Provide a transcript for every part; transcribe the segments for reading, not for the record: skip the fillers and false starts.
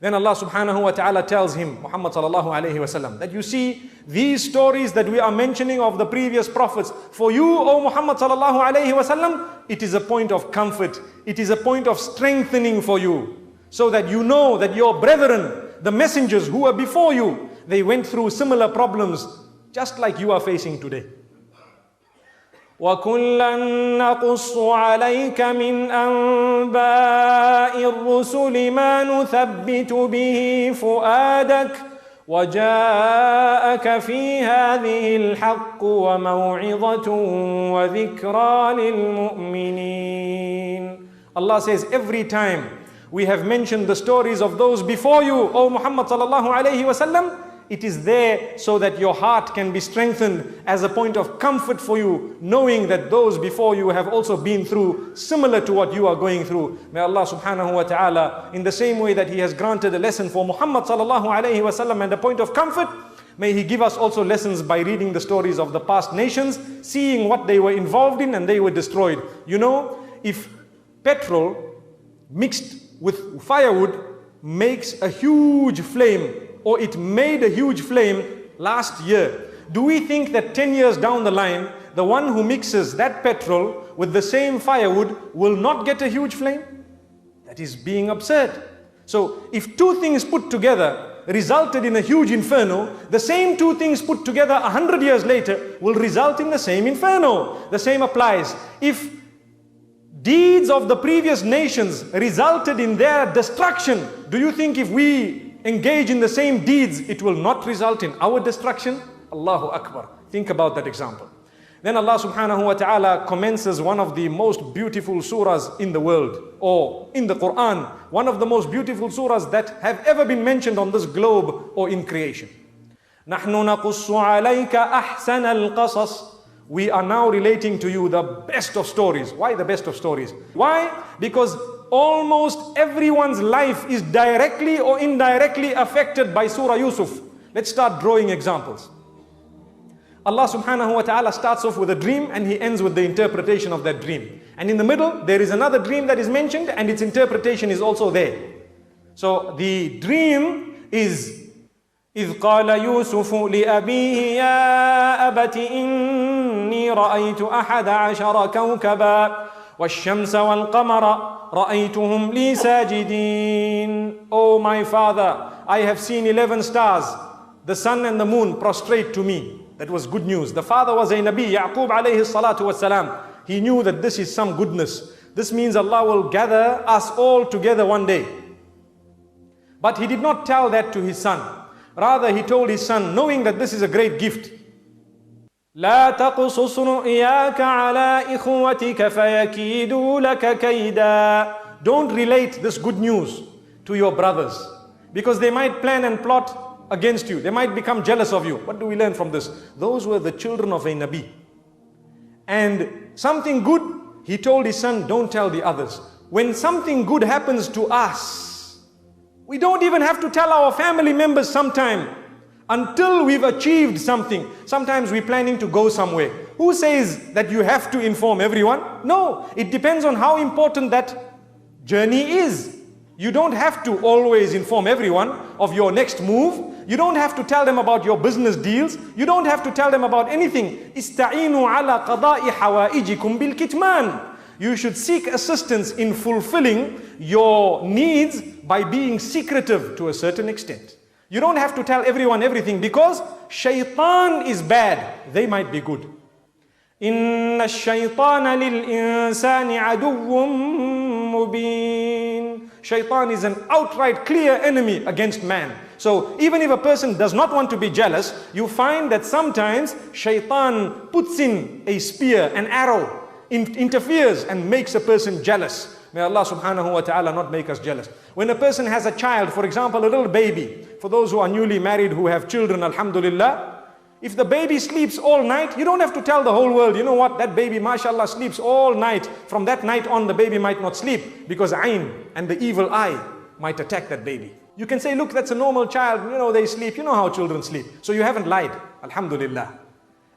Then Allah subhanahu wa ta'ala tells him, Muhammad sallallahu alayhi wasallam, that you see these stories that we are mentioning of the previous prophets, for you, O Muhammad sallallahu alayhi wasallam, it is a point of comfort. It is a point of strengthening for you, so that you know that your brethren, the messengers who were before you, they went through similar problems just like you are facing today. وَكُلًّا نَقُصُّ عَلَيْكَ مِنْ أَنْبَاءِ الرُّسُلِ مَا نُثَبِّتُ بِهِ فُؤَادَكَ وَجَاءَكَ فِي هَذِهِ الْحَقُّ وَمَوْعِظَةٌ وَذِكْرَى لِلْمُؤْمِنِينَ. Allah says, every time we have mentioned the stories of those before you, O Muhammad sallallahu alayhi wasallam, it is there so that your heart can be strengthened as a point of comfort for you, knowing that those before you have also been through similar to what you are going through. May Allah subhanahu wa ta'ala, in the same way that He has granted a lesson for Muhammad sallallahu alayhi wasallam and a point of comfort, may He give us also lessons by reading the stories of the past nations, seeing what they were involved in and they were destroyed. You know, if petrol mixed with firewood makes a huge flame, or it made a huge flame last year, do we think that 10 years down the line, the one who mixes that petrol with the same firewood will not get a huge flame? That is being absurd. So if two things put together resulted in a huge inferno, the same two things put together 100 years later will result in the same inferno. The same applies. If deeds of the previous nations resulted in their destruction, do you think if we engage in the same deeds, it will not result in our destruction? Allahu Akbar. Think about that example. Then Allah subhanahu wa ta'ala commences one of the most beautiful surahs in the world, or in the Quran, one of the most beautiful surahs that have ever been mentioned on this globe or in creation. نَحْنُ نَقُصُّ عَلَيْكَ أَحْسَنَ الْقَصَصِ. We are now relating to you the best of stories. Why the best of stories? Why? Because almost everyone's life is directly or indirectly affected by Surah Yusuf. Let's start drawing examples. Allah subhanahu wa ta'ala starts off with a dream and He ends with the interpretation of that dream. And in the middle, there is another dream that is mentioned and its interpretation is also there. So the dream is إِذْ قَالَ يُوسُفُ لِأَبِيهِ يَا أَبَتِ إِنِّي رَأَيْتُ أَحَدَ عَشَرَ كَوْكَبًا وَالشَّمْسَ وَالْقَمَرَ رَأَيْتُهُمْ لِي سَاجِدِينَ. Oh my father, I have seen 11 stars, the sun and the moon prostrate to me. That was good news. The father was a Nabi, Yaqub alayhi salatu wasalam. He knew that this is some goodness. This means Allah will gather us all together one day. But he did not tell that to his son. Rather, he told his son, knowing that this is a great gift, لا تقصص رؤياك على إخوتك فيكيدوا لك كيدا. Don't relate this good news to your brothers, because they might plan and plot against you. They might become jealous of you. What do we learn from this? Those were the children of a Nabi. And something good, he told his son, don't tell the others. When something good happens to us, we don't even have to tell our family members sometime until we've achieved something. Sometimes we're planning to go somewhere. Who says that you have to inform everyone? No, it depends on how important that journey is. You don't have to always inform everyone of your next move. You don't have to tell them about your business deals. You don't have to tell them about anything. Ista'inu ala qada'i hawaijikum bil kitman. You should seek assistance in fulfilling your needs by being secretive to a certain extent. You don't have to tell everyone everything, because shaitan is bad. They might be good. إِنَّ الشَّيْطَانَ لِلْإِنسَانِ عَدُوٌّ مُبِينٌ. Shaitan is an outright clear enemy against man. So even if a person does not want to be jealous, you find that sometimes shaitan puts in a spear, an arrow, interferes and makes a person jealous. May Allah subhanahu wa ta'ala not make us jealous. When a person has a child, for example, a little baby, for those who are newly married who have children, alhamdulillah, if the baby sleeps all night, you don't have to tell the whole world, you know what, that baby, mashallah, sleeps all night. From that night on, the baby might not sleep, because ayn and the evil eye might attack that baby. You can say, look, that's a normal child, you know, they sleep, you know how children sleep. So you haven't lied, alhamdulillah.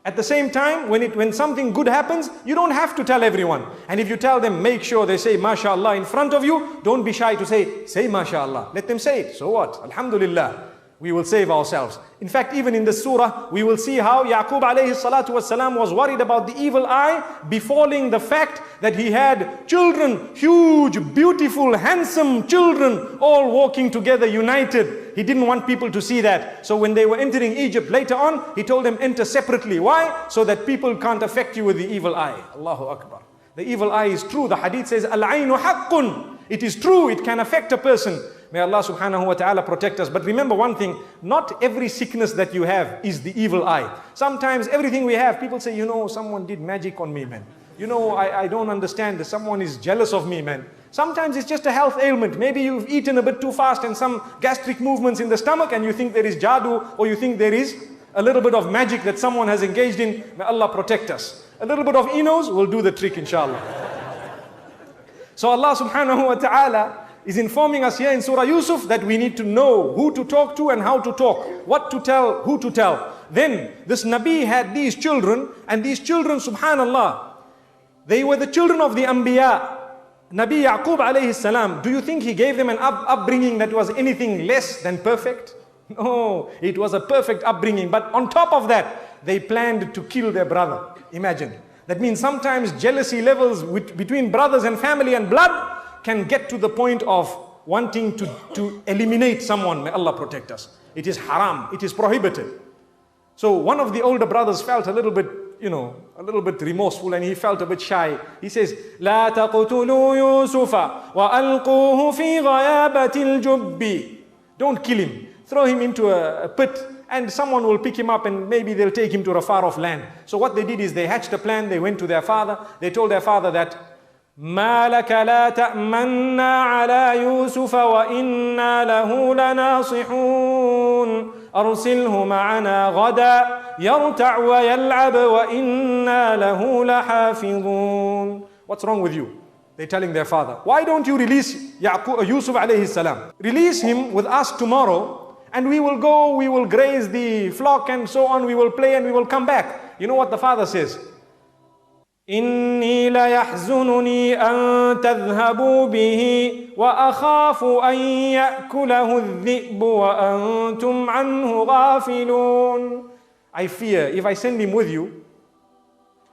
At the same time, when something good happens, you don't have to tell everyone. And if you tell them, make sure they say MashaAllah in front of you. Don't be shy to say MashaAllah. Let them say it. So what? Alhamdulillah. We will save ourselves. In fact, even in the surah, we will see how Yaqub alayhi salatu wasalam was worried about the evil eye befalling the fact that he had children, huge, beautiful, handsome children, all walking together, united. He didn't want people to see that. So when they were entering Egypt later on, he told them enter separately. Why? So that people can't affect you with the evil eye. Allahu Akbar. The evil eye is true. The hadith says, Al-aynu haqqun. It is true. It can affect a person. May Allah subhanahu wa ta'ala protect us. But remember one thing, not every sickness that you have is the evil eye. Sometimes everything we have, people say, someone did magic on me, man. I don't understand. Someone is jealous of me, man. Sometimes it's just a health ailment. Maybe you've eaten a bit too fast and some gastric movements in the stomach and you think there is jadoo, or you think there is a little bit of magic that someone has engaged in. May Allah protect us. A little bit of Enos will do the trick, inshallah. So Allah subhanahu wa ta'ala is informing us here in Surah Yusuf that we need to know who to talk to and how to talk, what to tell, who to tell. Then this Nabi had these children, and these children, subhanallah, they were the children of the Anbiya. Nabi Yaqub alayhi salam, do you think he gave them an upbringing that was anything less than perfect? No, it was a perfect upbringing. But on top of that, they planned to kill their brother. Imagine. That means sometimes jealousy levels between brothers and family and blood can get to the point of wanting to eliminate someone. May Allah protect us. It is haram. It is prohibited. So one of the older brothers felt a little bit, a little bit remorseful, and he felt a bit shy. He says, لا تقتلوا يوسف وألقوه في غيابة الجب. Don't kill him. Throw him into a pit, and someone will pick him up and maybe they'll take him to a far off land. So what they did is they hatched a plan. They went to their father. They told their father that, ما لك لا تأمنا على يوسف وإنا له لناصحون أرسله معنا غدا يرتع ويلعب وإنا له لحافظون. What's wrong with you? They're telling their father, why don't you release Yusuf alayhi salam? Release him with us tomorrow, and we will go, we will graze the flock and so on, we will play and we will come back. You know what the father says? إني ليحزنني أن تذهبوا به وأخاف أن يأكله الذئب وأنتم عنه غافلون. I fear if I send him with you,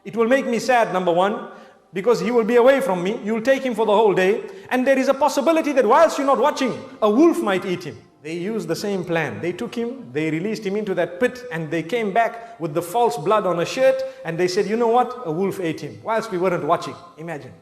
it will make me sad, number one, because he will be away from me. You'll take him for the whole day, and there is a possibility that whilst you're not watching, a wolf might eat him. They used the same plan. They took him, they released him into that pit, and they came back with the false blood on a shirt, and they said, you know what? A wolf ate him, whilst we weren't watching. Imagine.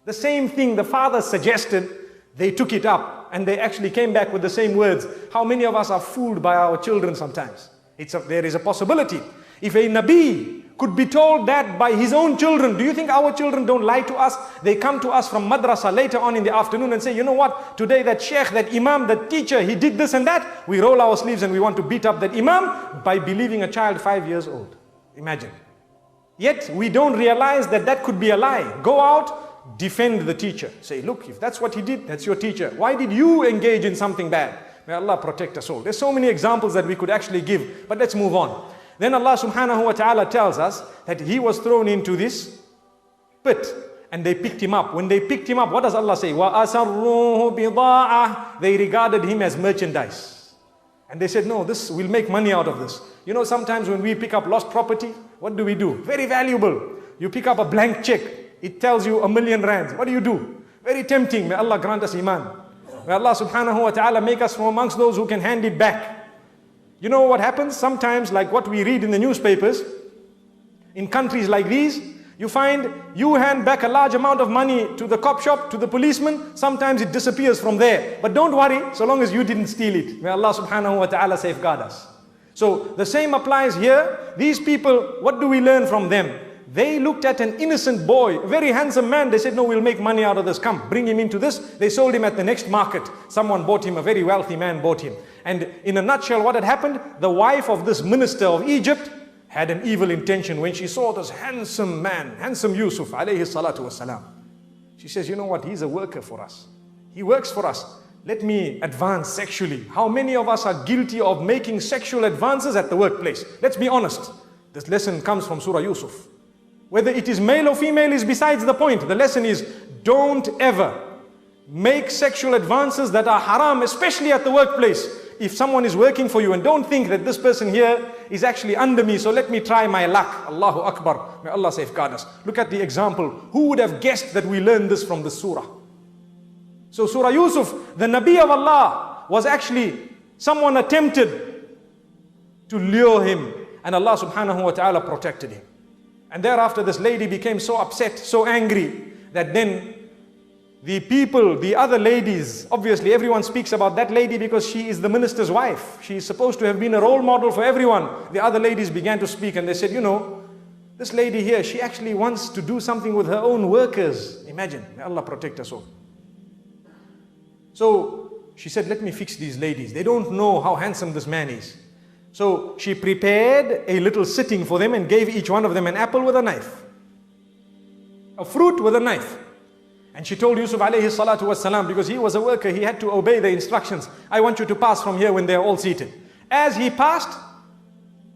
The same thing the father suggested, they took it up, and they actually came back with the same words. How many of us are fooled by our children sometimes? There is a possibility. If a Nabi could be told that by his own children, do you think our children don't lie to us? They come to us from madrasa later on in the afternoon and say, you know what, today that sheikh, that imam, that teacher, he did this and that. We roll our sleeves and we want to beat up that imam by believing a child 5 years old. Imagine. Yet we don't realize that that could be a lie. Go out, defend the teacher. Say, look, if that's what he did, that's your teacher. Why did you engage in something bad? May Allah protect us all. There's so many examples that we could actually give, but let's move on. Then Allah subhanahu wa ta'ala tells us that he was thrown into this pit and they picked him up. When they picked him up, what does Allah say? وَأَسَرُّوهُ بِضَاعَةً. They regarded him as merchandise. And they said, no, we'll make money out of this. You know, sometimes when we pick up lost property, what do we do? Very valuable. You pick up a blank check. It tells you 1,000,000 rands. What do? Very tempting. May Allah grant us iman. May Allah subhanahu wa ta'ala make us from amongst those who can hand it back. You know what happens? Sometimes, like what we read in the newspapers, in countries like these, you find you hand back a large amount of money to the cop shop, to the policeman, sometimes it disappears from there. But don't worry, so long as you didn't steal it. May Allah subhanahu wa ta'ala safeguard us. So the same applies here. These people, what do we learn from them? They looked at an innocent boy, a very handsome man. They said, no, we'll make money out of this. Come, bring him into this. They sold him at the next market. Someone bought him, a very wealthy man bought him. And in a nutshell, what had happened? The wife of this minister of Egypt had an evil intention when she saw this handsome man, handsome Yusuf, alayhi salatu wasalam. She says, you know what? He's a worker for us. He works for us. Let me advance sexually. How many of us are guilty of making sexual advances at the workplace? Let's be honest. This lesson comes from Surah Yusuf. Whether it is male or female is besides the point. The lesson is, don't ever make sexual advances that are haram, especially at the workplace. If someone is working for you, and don't think that this person here is actually under me, so let me try my luck. Allahu Akbar. May Allah safeguard us. Look at the example. Who would have guessed that we learned this from this surah? So Surah Yusuf, the Nabi of Allah, was actually someone attempted to lure him, and Allah subhanahu wa ta'ala protected him. And thereafter this lady became so upset, so angry, that then the people, the other ladies, obviously everyone speaks about that lady because she is the minister's wife. She is supposed to have been a role model for everyone. The other ladies began to speak and they said, you know, this lady here, she actually wants to do something with her own workers. Imagine, may Allah protect us all. So she said, let me fix these ladies. They don't know how handsome this man is. So she prepared a little sitting for them and gave each one of them an apple with a knife. A fruit with a knife. And she told Yusuf alayhi salatu wasalam, because he was a worker, he had to obey the instructions. I want you to pass from here when they are all seated. As he passed,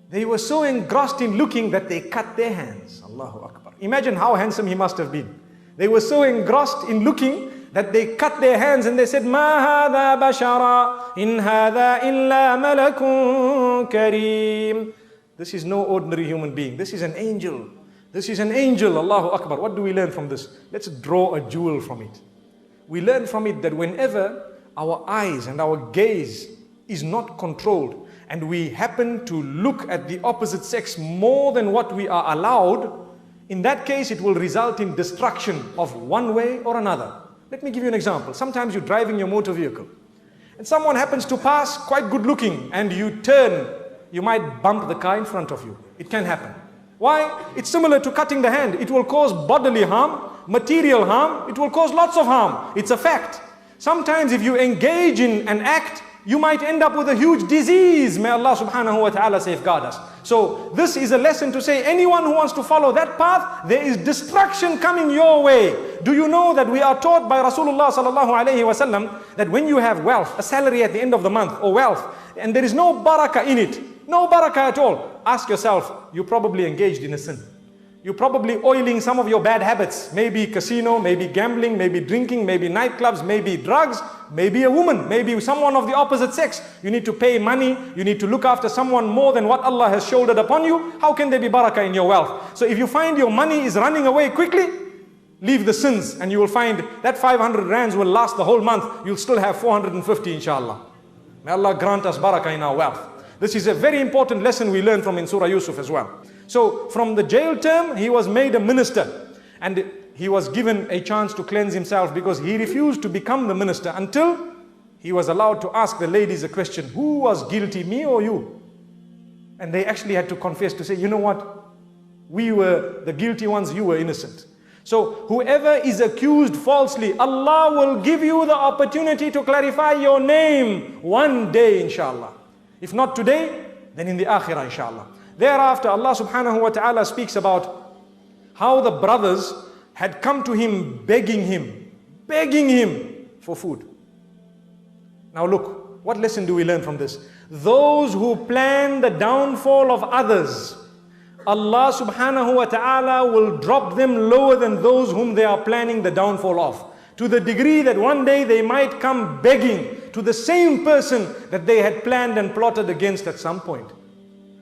they were so engrossed in looking that they cut their hands. Allahu Akbar. Imagine how handsome he must have been. They were so engrossed in looking that they cut their hands and they said, Ma hadha bashara, in hadha illa malakun kareem. This is no ordinary human being. This is an angel. This is an angel. Allahu Akbar. What do we learn from this? Let's draw a jewel from it. We learn from it that whenever our eyes and our gaze is not controlled and we happen to look at the opposite sex more than what we are allowed, in that case it will result in destruction of one way or another. Let me give you an example. Sometimes you're driving your motor vehicle and someone happens to pass quite good looking and you turn, you might bump the car in front of you. It can happen. Why? It's similar to cutting the hand. It will cause bodily harm, material harm. It will cause lots of harm. It's a fact. Sometimes if you engage in an act, you might end up with a huge disease. May Allah subhanahu wa ta'ala safeguard us. So this is a lesson to say, anyone who wants to follow that path, there is destruction coming your way. Do you know that we are taught by Rasulullah sallallahu alayhi wa sallam that when you have wealth, a salary at the end of the month or wealth, and there is no barakah in it, no barakah at all, ask yourself, you probably engaged in a sin. You're probably oiling some of your bad habits. Maybe casino, maybe gambling, maybe drinking, maybe nightclubs, maybe drugs, maybe a woman, maybe someone of the opposite sex. You need to pay money, you need to look after someone more than what Allah has shouldered upon you. How can there be barakah in your wealth? So if you find your money is running away quickly, leave the sins and you will find that 500 rands will last the whole month. You'll still have 450 inshallah. May Allah grant us barakah in our wealth. This is a very important lesson we learn from in Surah Yusuf as well. So from the jail term, he was made a minister and he was given a chance to cleanse himself because he refused to become the minister until he was allowed to ask the ladies a question, who was guilty, me or you? And they actually had to confess to say, you know what? We were the guilty ones, you were innocent. So whoever is accused falsely, Allah will give you the opportunity to clarify your name one day inshallah. If not today, then in the akhirah inshallah. Thereafter Allah subhanahu wa ta'ala speaks about how the brothers had come to him begging him for food. Now look, what lesson do we learn from this? Those who plan the downfall of others, Allah subhanahu wa ta'ala will drop them lower than those whom they are planning the downfall of. To the degree that one day they might come begging to the same person that they had planned and plotted against at some point.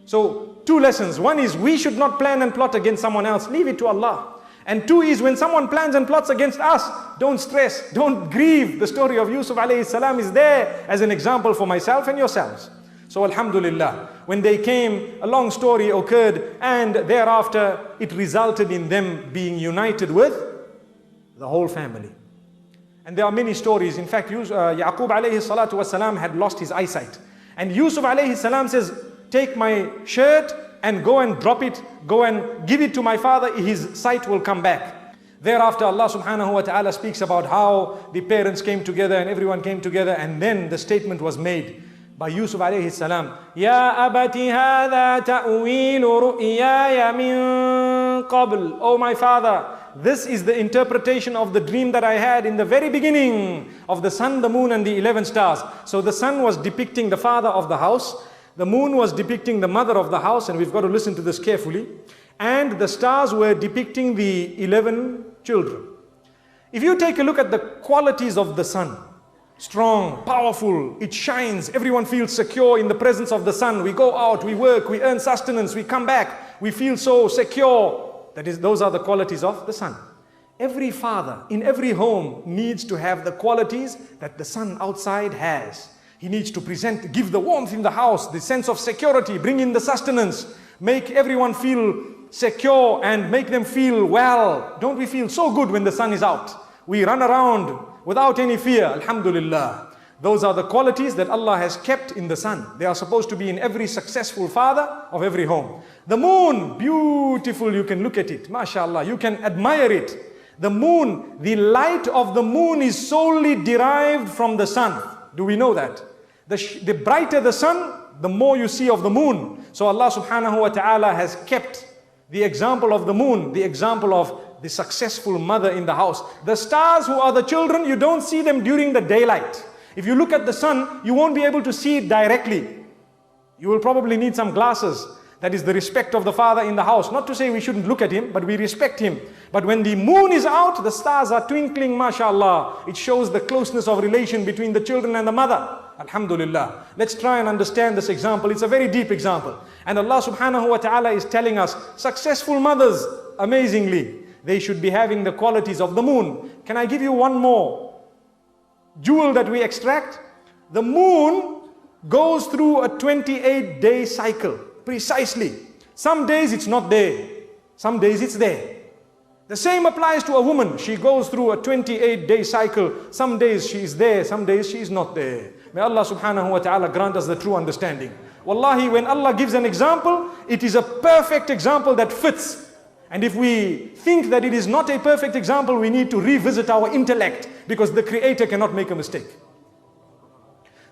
So two lessons. One is we should not plan and plot against someone else. Leave it to Allah. And two is when someone plans and plots against us, don't stress, don't grieve. The story of Yusuf alayhi salam is there as an example for myself and yourselves. So alhamdulillah, when they came, a long story occurred and thereafter it resulted in them being united with the whole family. And there are many stories. In fact, Yaqub alayhi salatu wasalam had lost his eyesight. And Yusuf alayhi salam says, take my shirt and go and drop it, go and give it to my father, his sight will come back. Thereafter Allah subhanahu wa ta'ala speaks about how the parents came together and everyone came together, and then the statement was made by Yusuf alayhi salam, Ya abati hadha ta'weelu ru'yaya min qabl. Oh my father, this is the interpretation of the dream that I had in the very beginning of the sun, the moon and the 11 stars. So the sun was depicting the father of the house. The moon was depicting the mother of the house, and we've got to listen to this carefully. And the stars were depicting the 11 children. If you take a look at the qualities of the sun, strong, powerful, it shines, everyone feels secure in the presence of the sun. We go out, we work, we earn sustenance, we come back, we feel so secure. Those are the qualities of the sun. Every father in every home needs to have the qualities that the sun outside has. He needs to give the warmth in the house, the sense of security, bring in the sustenance, make everyone feel secure and make them feel well. Don't we feel so good when the sun is out? We run around without any fear, alhamdulillah. Those are the qualities that Allah has kept in the sun. They are supposed to be in every successful father of every home. The moon, beautiful, you can look at it, mashallah, you can admire it. The moon, the light of the moon is solely derived from the sun. Do we know that? The brighter the sun, the more you see of the moon. So Allah subhanahu wa ta'ala has kept the example of the moon, the example of the successful mother in the house. The stars, who are the children, you don't see them during the daylight. If you look at the sun, you won't be able to see it directly. You will probably need some glasses. That is the respect of the father in the house. Not to say we shouldn't look at him, but we respect him. But when the moon is out, the stars are twinkling, mashallah. It shows the closeness of relation between the children and the mother. Alhamdulillah. Let's try and understand this example. It's a very deep example. And Allah subhanahu wa ta'ala is telling us, successful mothers, amazingly, they should be having the qualities of the moon. Can I give you one more jewel that we extract? The moon goes through a 28-day cycle, precisely. Some days it's not there, some days it's there. The same applies to a woman. She goes through a 28-day cycle. Some days she is there, some days she is not there. May Allah subhanahu wa ta'ala grant us the true understanding. Wallahi, when Allah gives an example, it is a perfect example that fits. And if we think that it is not a perfect example, we need to revisit our intellect, because the Creator cannot make a mistake.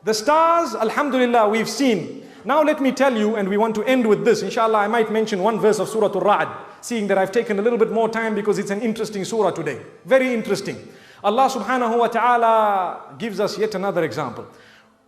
The stars, alhamdulillah, we've seen. Now let me tell you, and we want to end with this. Inshallah, I might mention one verse of Surah Al-Ra'd, seeing that I've taken a little bit more time because it's an interesting surah today. Very interesting. Allah subhanahu wa ta'ala gives us yet another example.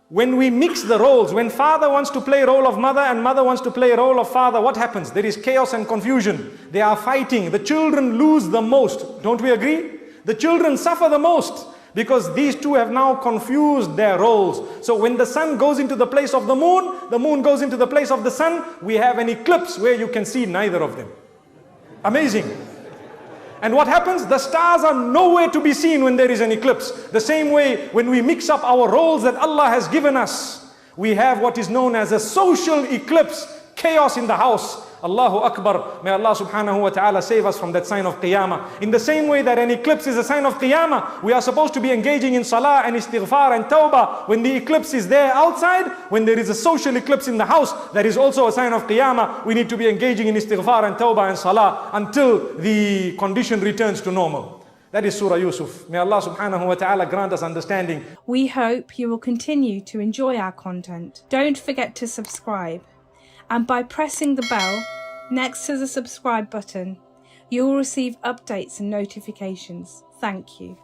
When we mix the roles, when father wants to play role of mother and mother wants to play role of father, what happens? There is chaos and confusion. They are fighting. The children lose the most. Don't we agree? The children suffer the most, because these two have now confused their roles. So when the sun goes into the place of the moon goes into the place of the sun, we have an eclipse where you can see neither of them. Amazing. And what happens? The stars are nowhere to be seen when there is an eclipse. The same way, when we mix up our roles that Allah has given us, we have what is known as a social eclipse, chaos in the house. Allahu Akbar. May Allah subhanahu wa ta'ala save us from that sign of Qiyamah. In the same way that an eclipse is a sign of Qiyamah, we are supposed to be engaging in salah and istighfar and tawbah. When the eclipse is there outside, when there is a social eclipse in the house, that is also a sign of Qiyamah. We need to be engaging in istighfar and tawbah and salah until the condition returns to normal. That is Surah Yusuf. May Allah subhanahu wa ta'ala grant us understanding. We hope you will continue to enjoy our content. Don't forget to subscribe. And by pressing the bell next to the subscribe button, you will receive updates and notifications. Thank you.